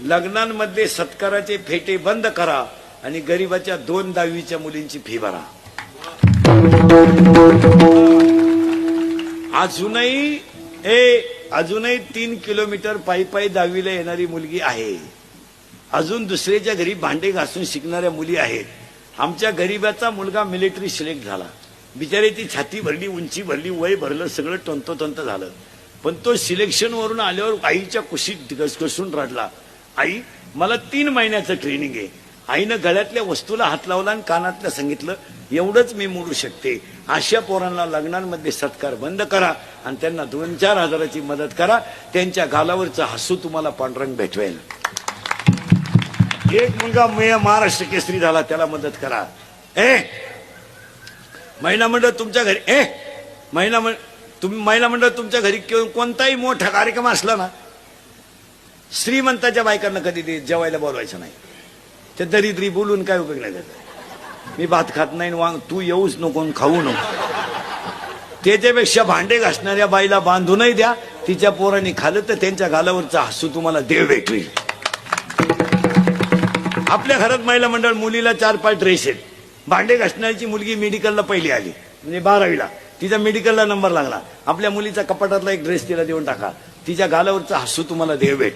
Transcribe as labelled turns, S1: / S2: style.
S1: लग्नांमध्ये सत्काराचे फेटे बंद करा आणि गरीबाच्या 2 दहावीच्या मुलींची फी भरा. अजूनही 3 किलोमीटर पायी पायी 10वीला येणारी मुलगी आहे. अजून दुसऱ्याच्या घरी भांडे घासून शिकणाऱ्या मुली आहेत. आमच्या गरीबाचा मुलगा मिलिटरी सिलेक्ट झाला. बिचाऱ्याची छाती भरली, उंची भरली, वय भरलं, सगळं तंतोतंत झालं. पण तो सिलेक्शन वरून आल्यावर आईच्या कुशीत घसघसून रडला. आई, मला 3 महिन्याचं ट्रेनिंग आहे. आईनं गळ्यातल्या वस्तूला हात लावला आणि कानातलं सांगितलं, एवढंच मी मोडू शकते. अशा पोरांना लग्नांमध्ये सत्कार बंद करा आणि त्यांना 2-4 हजाराची मदत करा. त्यांच्या गालावरचं हसू तुम्हाला पांडुरंग भेटवेल. एक मुलगा महाराष्ट्र केसरी झाला, त्याला मदत करा. महिला मंडळ तुमच्या घरी महिला मंडळ तुमच्या घरी कोणताही मोठा कार्यक्रम असला ना, श्रीमंताच्या बायकांना कधी जेवायला बोलवायचं नाही. ते दरिद्री बोलून काय उपयोग नाही त्याचा. मी भात खात नाही, वांग तू येऊच नको, खाऊ नको. त्याच्यापेक्षा भांडे घासणाऱ्या बाईला बांधूनही द्या. तिच्या पोरांनी खाल्लं तर त्यांच्या गालावरचा हसू तुम्हाला देव भेटवेल. आपल्या घरात महिला मंडळ मुलीला 4-5 ड्रेस आहेत. भांडे घासणाऱ्याची मुलगी मेडिकलला पहिली आली, म्हणजे 12वीला, तिचा मेडिकलला नंबर लागला. आपल्या मुलीचा कपाटातला एक ड्रेस तिला देऊन टाका. तिच्या गालावरचा हसू तुम्हाला देव भेटवेल.